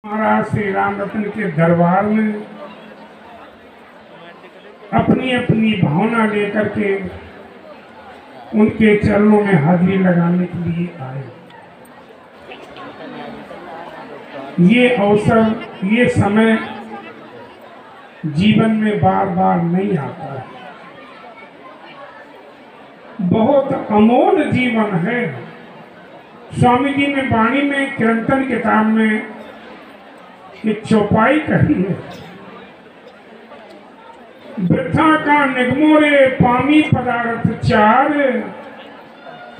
महाराज श्री राम रतन के दरबार में अपनी अपनी भावना लेकर के उनके चरणों में हाजिरी लगाने के लिए आए। ये अवसर, ये समय जीवन में बार बार नहीं आता है। बहुत अमोल जीवन है। स्वामी जी ने वाणी में कीर्तन किताब में एक चौपाई कही है, वृथा का निगमोरे पामी पदार्थ चार,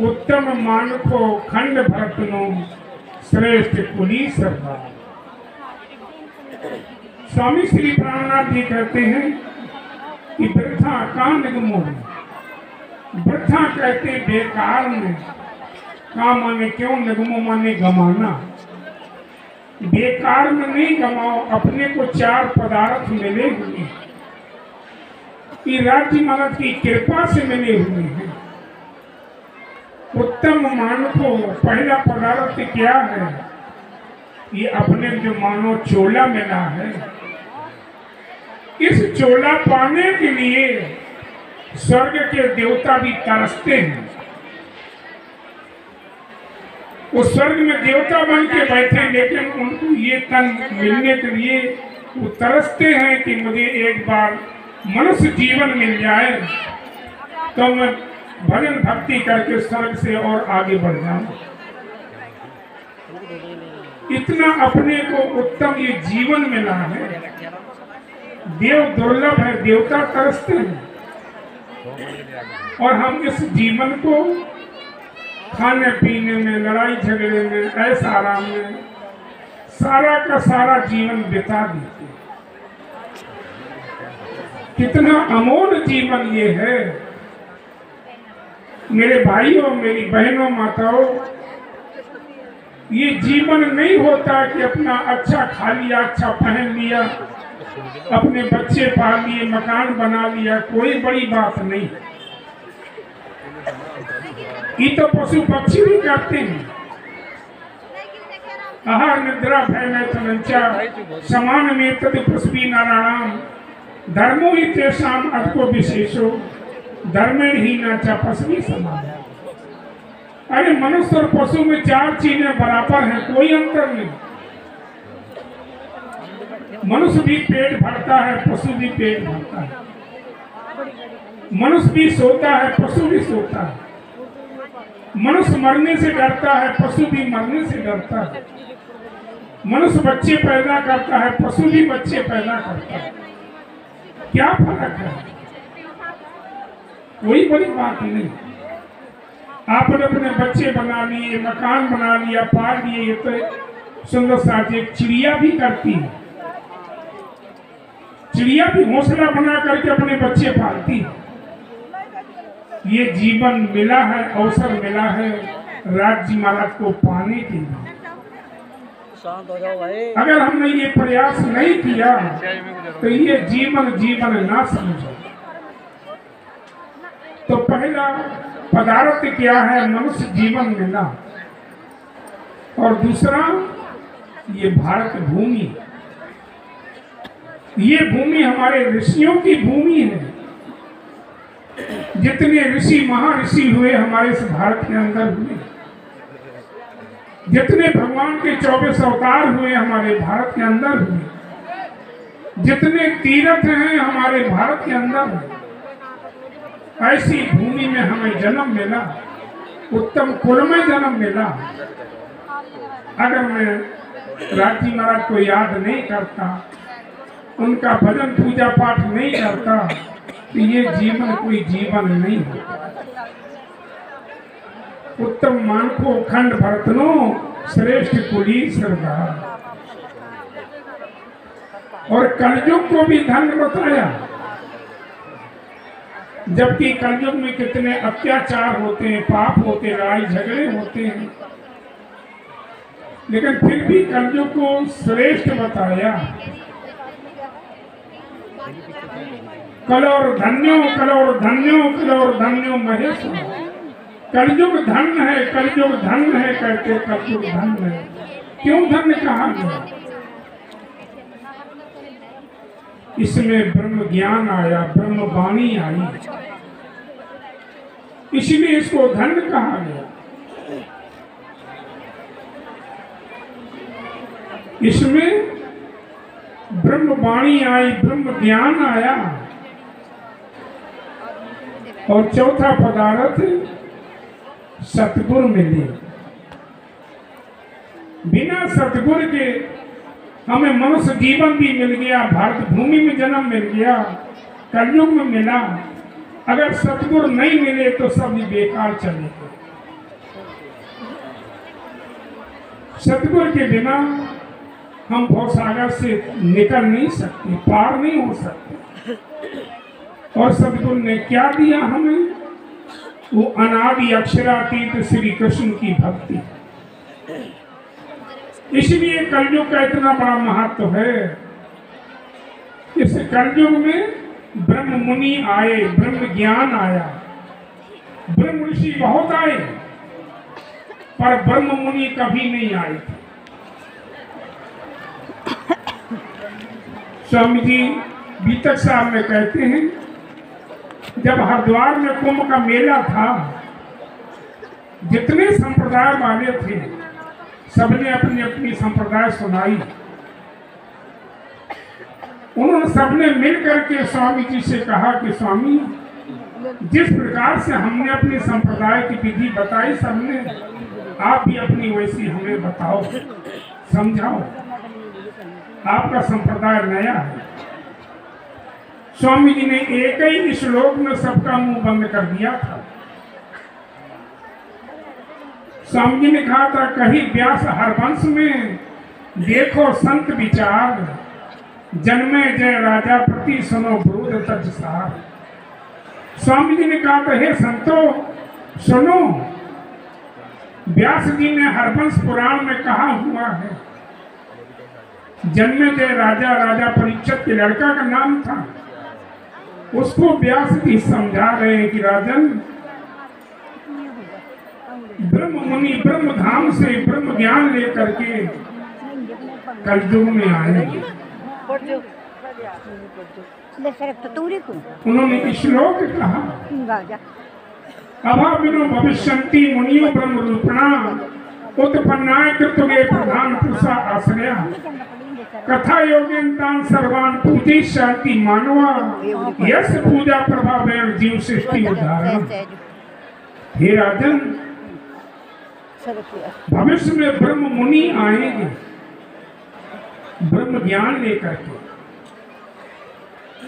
उत्तम मानखो खंड भरतनो श्रेष्ठ कुली सरदार। स्वामी श्री प्राणनाथ जी कहते हैं कि वृथा का निगमोरे, वृथा कहते बेकार में, का माने क्यों, निगमो माने गमाना। बेकार में नहीं गमाओ, अपने को चार पदार्थ मिले हुए कि राज्य महाराज की कृपा से मिले हुए हैं। उत्तम मानको, पहला पदार्थ क्या है? ये अपने जो मानो चोला मिला है। इस चोला पाने के लिए स्वर्ग के देवता भी तरसते हैं। वो स्वर्ग में देवता बन के बैठे, लेकिन उनको ये तन मिलने के लिए वो तरसते हैं कि मुझे एक बार मनुष्य जीवन मिल जाए तो मैं भजन भक्ति करके स्वर्ग से और आगे बढ़ जाऊं। इतना अपने को उत्तम ये जीवन मिला है। देव दुर्लभ है, देवता तरसते हैं, और हम इस जीवन को खाने पीने में, लड़ाई झगड़े में, ऐसा आराम में सारा का सारा जीवन बिता देते हैं। कितना अमोल जीवन ये है। मेरे भाइयों, मेरी बहनों, माताओं, ये जीवन नहीं होता कि अपना अच्छा खा लिया, अच्छा पहन लिया, अपने बच्चे पाल लिए, मकान बना लिया, कोई बड़ी बात नहीं। ये तो पशु पक्षी भी करते हैं। आहार निद्रा भय मैथुनंचा समान में तद पुष्पी नारायण धर्मो ही तेषाम अर्थो विशेषो धर्मेण ही न च पशु समान। अरे मनुष्य और पशु में चार चीजें बराबर हैं, कोई अंतर नहीं। मनुष्य भी पेट भरता है, पशु भी पेट भरता है। मनुष्य भी सोता है, पशु भी सोता है। मनुष्य मरने से डरता है, पशु भी मरने से डरता है। मनुष्य बच्चे पैदा करता है, पशु भी बच्चे पैदा करता है। क्या फर्क है? कोई बड़ी बात नहीं। आपने अपने बच्चे बना लिए, मकान बना लिया, पाल लिए, ये तो सुंदर सा एक चिड़िया भी करती है। चिड़िया भी घोंसला बना करके अपने बच्चे पालती है। ये जीवन मिला है, अवसर मिला है राज्य महाराज को पाने के लिए। अगर हमने ये प्रयास नहीं किया तो ये जीवन ना समझो। तो पहला पदार्थ क्या है? मनुष्य जीवन मिला, और दूसरा ये भारत भूमि। ये भूमि हमारे ऋषियों की भूमि है। जितने ऋषि महाऋषि हुए हमारे इस भारत के अंदर हुए, जितने भगवान के 24 अवतार हुए हमारे भारत के अंदर हुए, जितने तीर्थ हैं हमारे भारत के अंदर हुए। ऐसी भूमि में हमें जन्म मिला, उत्तम कुल में जन्म मिला। अगर मैं राज्य महाराज को याद नहीं करता, उनका भजन पूजा पाठ नहीं करता, तो ये जीवन कोई जीवन नहीं होता। उत्तम मानको खंड भरतनो श्रेष्ठ कुली सरदार। और कलयुग को भी धन्य बताया, जबकि कलयुग में कितने अत्याचार होते हैं, पाप होते हैं, लड़ाई झगड़े होते हैं, लेकिन फिर भी कलयुग को श्रेष्ठ बताया। कलौर धन्यो कलौर धन्यो कलौर धन्यो महेश। कलयुग धन है, कलयुग धन है कहते, कलयुग धन है। क्यों धन्य कहा गया? इसमें ब्रह्म ज्ञान आया, ब्रह्म वाणी आई, इसलिए इसको धन्य कहा गया। इसमें ब्रह्म वाणी आई, ब्रह्म ज्ञान आया, और चौथा पदार्थ सतगुरु मिले। बिना सतगुरु के हमें मनुष्य जीवन भी मिल गया, भारत भूमि में जन्म मिल गया, कलयुग में मिला। अगर सतगुरु नहीं मिले तो सब बेकार चले गए। सतगुरु के बिना हम भवसागर से निकल नहीं सकते, पार नहीं हो सकते। और सतगुरु ने क्या दिया हमें? वो अनादि अक्षरातीत श्री कृष्ण की भक्ति। इसलिए कलयुग का इतना बड़ा महत्व है। इस कलयुग में ब्रह्म मुनि आए, ब्रह्म ज्ञान आया, ब्रह्म ऋषि बहुत आए, पर ब्रह्म मुनि कभी नहीं आए थे। स्वामी जी बीतक साहब में कहते हैं, जब हरिद्वार में कुंभ का मेला था, जितने संप्रदाय वाले थे सबने अपनी अपनी संप्रदाय सुनाई। उन्होंने सबने मिलकर के स्वामी जी से कहा कि स्वामी, जिस प्रकार से हमने अपनी संप्रदाय की विधि बताई सबने, आप भी अपनी वैसी हमें बताओ, समझाओ। आपका संप्रदाय नया है। स्वामी जी ने एक ही श्लोक में सबका मुंह बंद कर दिया था। स्वामी जी ने कहा था, कहीं व्यास हरवंश में देखो संत विचार, जन्मे जय राजा प्रति सुनो ब्रूद तज सार। स्वामी जी ने कहा था, हे संतो सुनो, व्यास जी ने हरवंश पुराण में कहा हुआ है, जन्मे जय राजा, राजा परीक्षित के लड़का का नाम था। उसको व्यास जी समझा रहे हैं कि राजन, ब्रह्म मुनि ब्रह्म धाम से ब्रह्म ज्ञान लेकर के कलयुग में आएंगे। उन्होंने श्लोक कहा, अभा बिनो भविष्यन्ति मुनियो ब्रह्म रूपणा, उत्पन्नाय कृतगे प्रधान पुरुषा आश्रया, कथा योग्यंतान सर्वान पूजे शांति मानवा, यस पूजा प्रभावेण जीव सृष्टि उदाहरण। हे राजन, भविष्य में ब्रह्म मुनि आएंगे ब्रह्म ज्ञान लेकर के।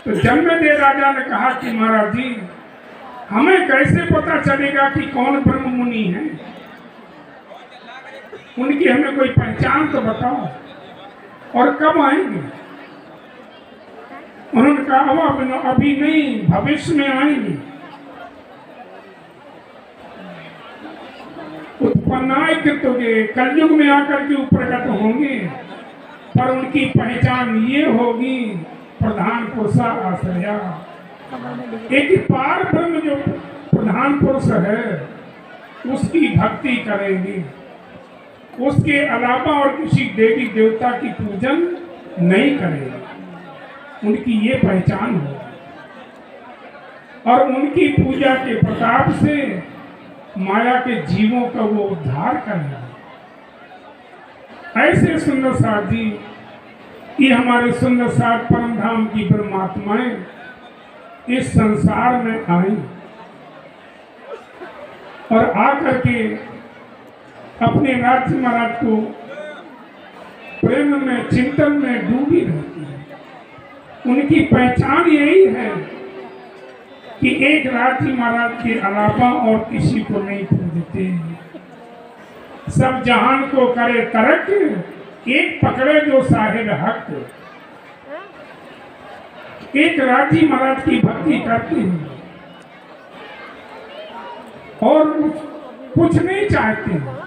तो जन्मेजय राजा ने कहा कि महाराज जी, हमें कैसे पता चलेगा कि कौन ब्रह्म मुनि है? उनकी हमें कोई पहचान तो बताओ, और कब आएंगे? उन्होंने कहा, अभी नहीं, भविष्य में आएंगे। उत्पन्नाय कृतगे, कलयुग में आकर के प्रकट होंगे, पर उनकी पहचान ये होगी, प्रधान पुरुषा आश्रया। एक पार ब्रह्म जो प्रधान पुरुष है उसकी भक्ति करेंगे, उसके अलावा और किसी देवी देवता की पूजन नहीं करेंगे। उनकी ये पहचान हो, और उनकी पूजा के प्रताप से माया के जीवों का वो उद्धार करना। ऐसे सुंदर साथ जी, ये हमारे सुंदर साथ परम धाम की परमात्माएं इस संसार में आई, और आकर के अपने राज्य महाराज को प्रेम में चिंतन में डूबी रहती है। उनकी पहचान यही है कि एक राज्य महाराज के अलावा और किसी को नहीं पूजते, सब जहान को करे तरक, एक पकड़े जो साहिब हक। एक राज्य महाराज की भक्ति करते हैं और कुछ नहीं चाहते हैं,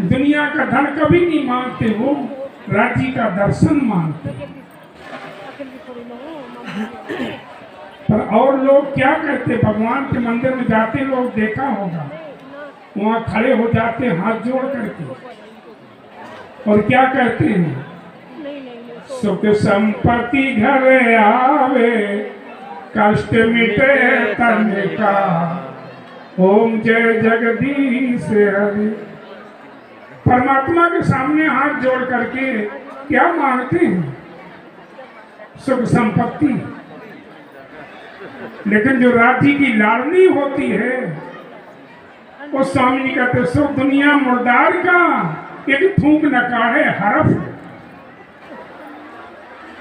दुनिया का धन कभी नहीं मांगते, वो राज्य का दर्शन मांगते हैं। पर और लोग क्या करते, भगवान के मंदिर में जाते लोग देखा होगा, वहां खड़े हो जाते हाथ जोड़ करके, और क्या कहते हैं, सुख संपत्ति घर आवे, कष्ट मिटे तन का, ओम जय जगदीश हरि। परमात्मा के सामने हाथ जोड़ करके क्या मांगते हैं? सुख संपत्ति। लेकिन जो राज्य की लाडली होती है वो स्वामी जी कहते सुख दुनिया मुर्दार का, एक थूक नकारे हरफ।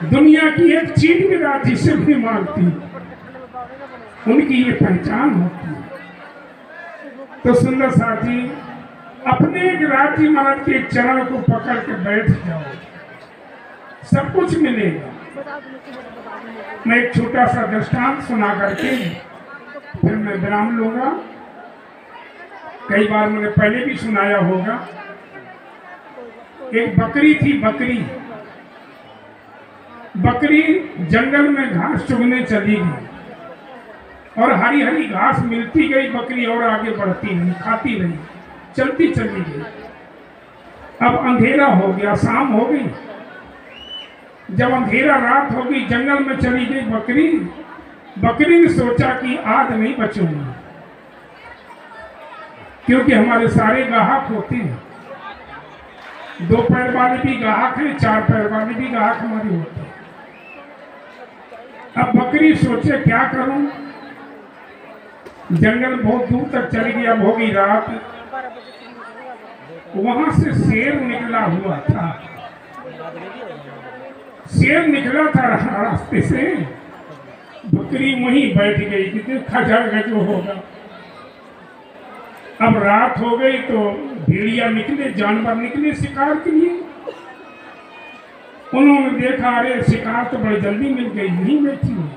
दुनिया की एक चीज भी राज्य से नहीं मांगती, उनकी ये पहचान होती है। तो सुंदर साथी, अपने एक राज्य महाराज के चरण को पकड़ के बैठ जाओ, सब कुछ मिलेगा। मैं एक छोटा सा दृष्टांत सुना करके फिर मैं विराम लूंगा। कई बार मैंने पहले भी सुनाया होगा। एक बकरी थी, बकरी जंगल में घास चुगने चली गई और हरी हरी घास मिलती गई, बकरी और आगे बढ़ती नहीं, खाती रही, चलती चली गई। अब अंधेरा हो गया, शाम हो गई। जब अंधेरा रात हो गई, जंगल में चली गई बकरी ने सोचा कि आज नहीं बचूंगा, क्योंकि हमारे सारे गाहक होते हैं। 2 पैर वाले भी गाहक हैं, 4 पैर वाले भी गाहक हमारे होते हैं। अब बकरी सोचे क्या करूं, जंगल बहुत दूर तक चली गई। अब हो गई रात, वहां से शेर निकला हुआ था। शेर निकला था रास्ते से, बकरी वहीं बैठ गई कि देखा जाएगा जो होगा। अब रात हो गई तो भेड़िया निकले, जानवर निकले शिकार के लिए। उन्होंने देखा अरे शिकार तो बड़ी जल्दी मिल गई, नहीं बैठी हुई।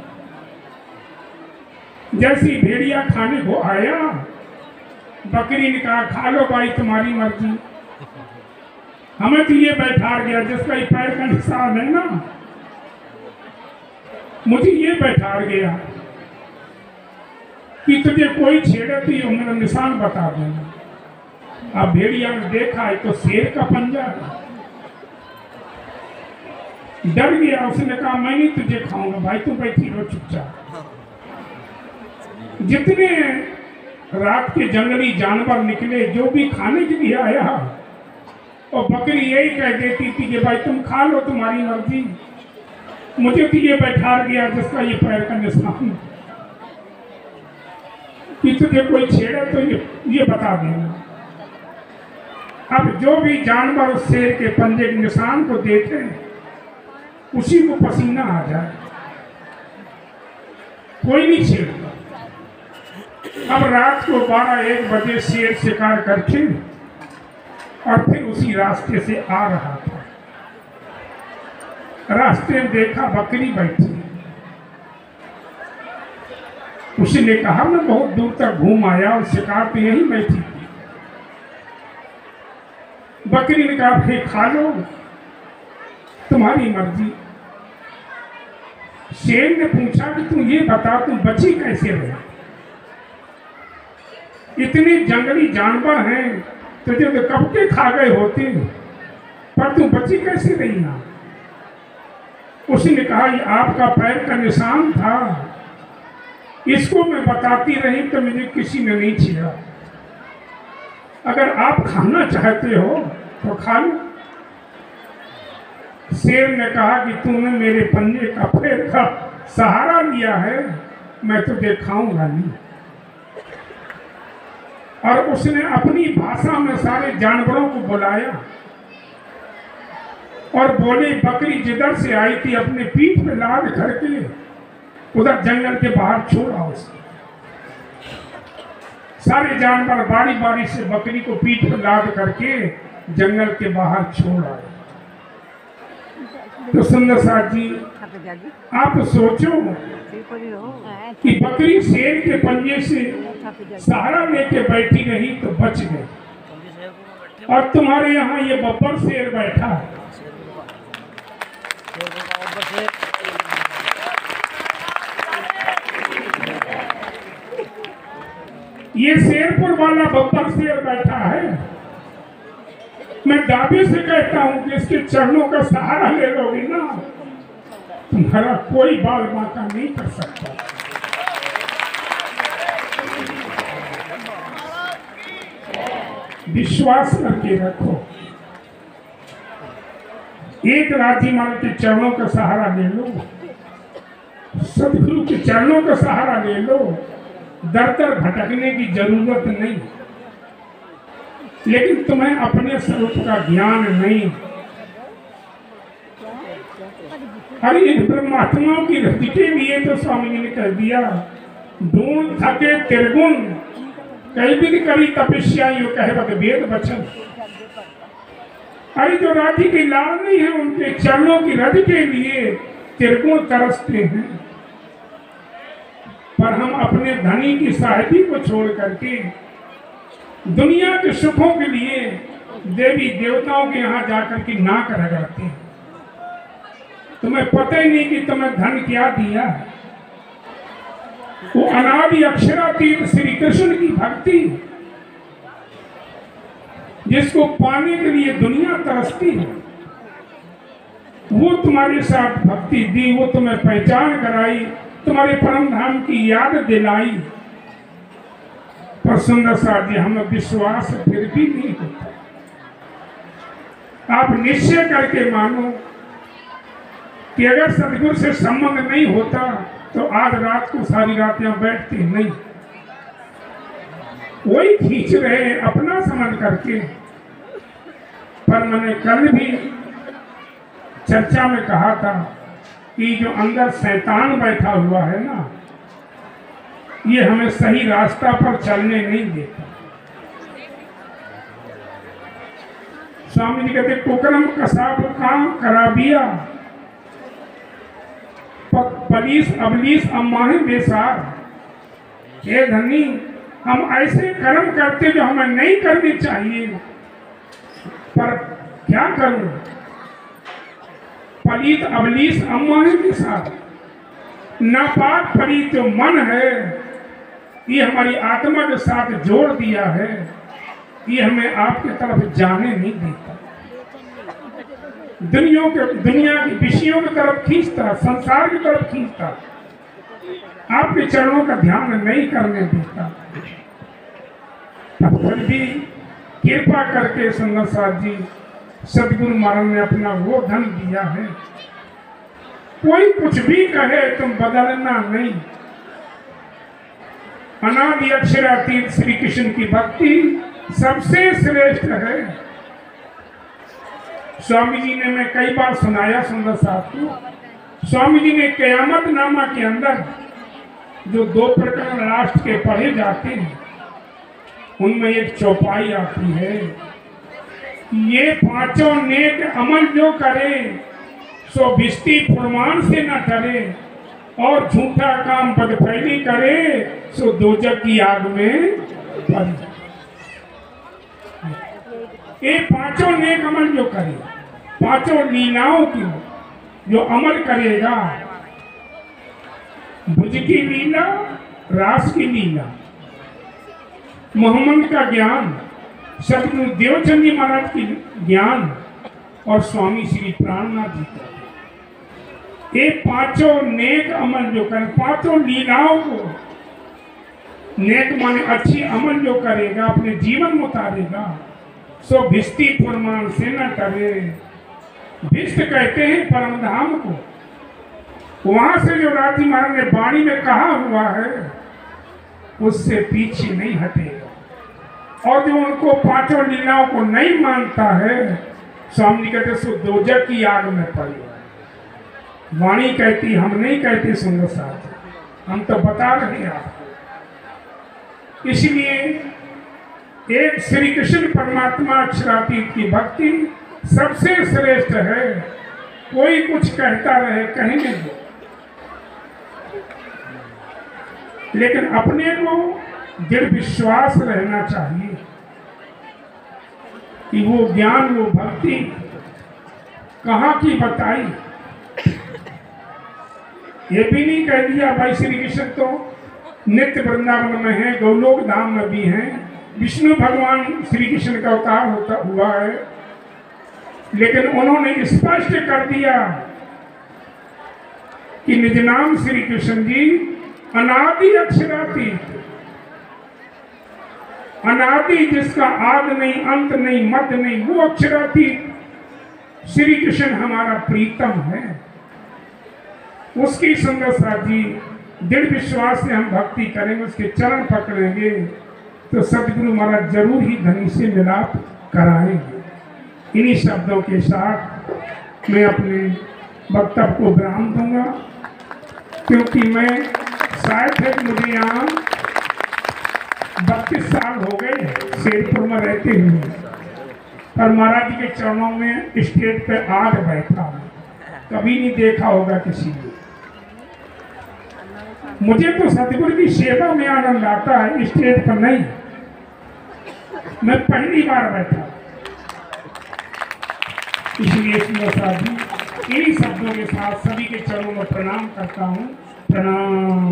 जैसी भेड़िया खाने को आया, बकरी ने कहा खा लो भाई, तुम्हारी मर्जी। हमें तो ये बैठा गया जिसका ये पैर का निशान है ना, मुझे ये बैठा गया कि तुझे कोई छेड़े तो ये मेरा निशान बता देना। अब भेड़िया ने देखा है तो शेर का पंजा, डर गया। उसने कहा मैं नहीं तुझे खाऊंगा भाई, तू बैठी रहो चुपचाप। जितने रात के जंगली जानवर निकले, जो भी खाने के लिए आया, और बकरी यही कह देती थी कि भाई तुम खा लो, तुम्हारी मर्जी। मुझे तो ये बैठा गया जिसका ये पैर का निशान, कि तुझे कोई छेड़े तो ये बता देना। अब जो भी जानवर उस शेर के पंजे के निशान को देखे, उसी को पसीना आ जाए, कोई नहीं छेड़ता। अब रात को 12-1 बजे शेर शिकार करके और फिर उसी रास्ते से आ रहा था। रास्ते में देखा बकरी बैठी, उसने कहा मैं बहुत दूर तक घूम आया और शिकार तो यहीं बैठी थी। बकरी ने कहा फिर खा लो, तुम्हारी मर्जी। शेर ने पूछा कि तू ये बता तू बची कैसे रही? इतने जंगली जानवर हैं, तुझे तो कब के खा गए होते, पर तू बची कैसे रही? ना उसने कहा ये आपका पैर का निशान था, इसको मैं बताती रही तो मुझे किसी ने नहीं छेड़ा। अगर आप खाना चाहते हो तो खा लो। शेर ने कहा कि तूने मेरे पंजे का पैर का सहारा लिया है, मैं तुझे खाऊंगा नहीं। और उसने अपनी भाषा में सारे जानवरों को बुलाया और बोले बकरी जिधर से आई थी अपने पीठ पे लाद करके उधर जंगल के बाहर छोड़ा उसे। सारे जानवर बारी बारी से बकरी को पीठ पे लाद करके जंगल के बाहर छोड़ आए। तो सुंदर साथ जी, आप सोचो कि बकरी शेर के पंजे से सहारा लेके बैठी रही तो बच गई, और तुम्हारे यहाँ ये बब्बर शेर बैठा है। ये शेरपुर वाला बब्बर शेर बैठा है। मैं दावे से कहता हूं कि इसके चरणों का सहारा ले लोगे ना, तुम्हारा कोई बाल बांका नहीं कर सकता। विश्वास करके रखो, एक राजी माल के चरणों का सहारा ले लो, सदगुरु के चरणों का सहारा ले लो, दर दर भटकने की जरूरत नहीं। लेकिन तुम्हें अपने स्वरूप का ज्ञान नहीं। अरे इन ब्रह्मात्माओं की रति के लिए तो स्वामी जी ने कह दिया, ढूंढ थके त्रिगुण कई विधि करी तपस्या, यो कहे वेद वचन। अरे जो राधि की लाल नहीं है, उनके चरणों की रति के लिए त्रिगुण तरसते हैं। पर हम अपने धनी की साहिबी को छोड़ करके दुनिया के सुखों के लिए देवी देवताओं के यहाँ जाकर के नाक रगड़ते हैं। तुम्हें पता ही नहीं कि तुम्हें धन क्या दिया है। वो अनादि अक्षरातीत श्री कृष्ण की भक्ति, जिसको पाने के लिए दुनिया तरसती है, वो तुम्हारे साथ भक्ति दी, वो तुम्हें पहचान कराई, तुम्हारे परम धाम की याद दिलाई। पर सुंदर साथ जी, हमें विश्वास फिर भी नहीं होता। आप निश्चय करके मानो कि अगर सदगुरु से संबंध नहीं होता तो आज रात को सारी रात यहाँ बैठते नहीं। वही खींच रहे अपना समझ करके। पर मैंने कल भी चर्चा में कहा था कि जो अंदर शैतान बैठा हुआ है ना, ये हमें सही रास्ता पर चलने नहीं देता। स्वामी जी कहते कुकरम कसाब काम कराबिया, पलीस अबलीस अम्माहे बेसार। हे धनी, हम ऐसे कर्म करते जो हमें नहीं करने चाहिए, पर क्या करूं? पलीत अबलीस अम्माहे बेसार। नापाक पलीत जो मन है, ये हमारी आत्मा के साथ जोड़ दिया है, ये हमें आपकी तरफ जाने नहीं देता। दुनिया के विषयों की तरफ खींचता, संसार की तरफ खींचता, आपके चरणों का ध्यान नहीं करने देता। तब फिर भी कृपा करके सुंदर साथ जी, सदगुरु महाराज ने अपना वो धन दिया है। कोई कुछ भी कहे, तुम बदलना नहीं। अनादि अक्षरातीत श्री कृष्ण की भक्ति सबसे श्रेष्ठ है। स्वामी जी ने, मैं कई बार सुनाया सुंदर साहब को, स्वामी जी ने कयामत नामा के अंदर जो 2 प्रकरण लास्ट के पढ़े जाते हैं, उनमें एक चौपाई आती है, ये 5 नेक अमल जो करे सो भिष्टि फुरमान से न डरे, और झूठा काम बदफैली करे सो दोजक की आग में पड़ जाए। ये 5 नेक अमल जो करे, 5 लीलाओं की जो अमल करेगा, भुज की लीला, रास की लीला, मोहम्मद का ज्ञान, सदगुरु देवचंद जी महाराज की ज्ञान, और स्वामी श्री प्राणनाथ जी का, ये 5 नेक अमल जो करे, 5 लीलाओं को, नेक माने अच्छी अमल जो करेगा, अपने जीवन में उतारेगा, सो भिष्टि फुरमान से न करे। भिष्ट कहते हैं परम धाम को। वहां से जो राजी महाराज ने वाणी में कहा हुआ है, उससे पीछे नहीं हटेगा। और जो उनको 5 लीलाओं को नहीं मानता है, स्वामी कहते सो दोजक की आग में पड़ेगा। वाणी कहती, हम नहीं कहते सुंदर साथ, हम तो बता रहे हैं आपको। इसलिए एक श्री कृष्ण परमात्मा अक्षरातीत की भक्ति सबसे श्रेष्ठ है। कोई कुछ कहता रहे, कहने दो, लेकिन अपने को दृढ़ विश्वास रहना चाहिए कि वो ज्ञान, वो भक्ति कहाँ की बताई। ये भी नहीं कह दिया भाई श्री कृष्ण तो नित्य वृंदावन में है, गौलोक धाम में भी हैं, विष्णु भगवान श्री कृष्ण का अवतार होता हुआ है, लेकिन उन्होंने स्पष्ट कर दिया कि निज नाम श्री कृष्ण जी अनादि अक्षरातीत, अनादि जिसका आद नहीं, अंत नहीं, मध्य नहीं, वो अक्षरातीत श्री कृष्ण हमारा प्रीतम है। उसकी सुंदर साथ जी दृढ़ विश्वास से हम भक्ति करेंगे, उसके चरण पकड़ेंगे तो सदगुरु महाराज जरूर ही धनी से मिलाप कराएंगे। इन्हीं शब्दों के साथ मैं अपने वक्तव्य को विराम दूंगा, क्योंकि मैं शायद है मुझे यहाँ 32 साल हो गए शेरपुर में रहते हुए, और महाराज जी के चरणों में स्टेज पे आग बैठा हूँ, कभी नहीं देखा होगा किसी ने। मुझे तो सतगुरु की सेवा में आनंद आता है, स्टेज पर नहीं। मैं पहली बार बैठा, इसलिए जी इन्हीं शब्दों के साथ सभी के चरणों में प्रणाम करता हूँ। प्रणाम।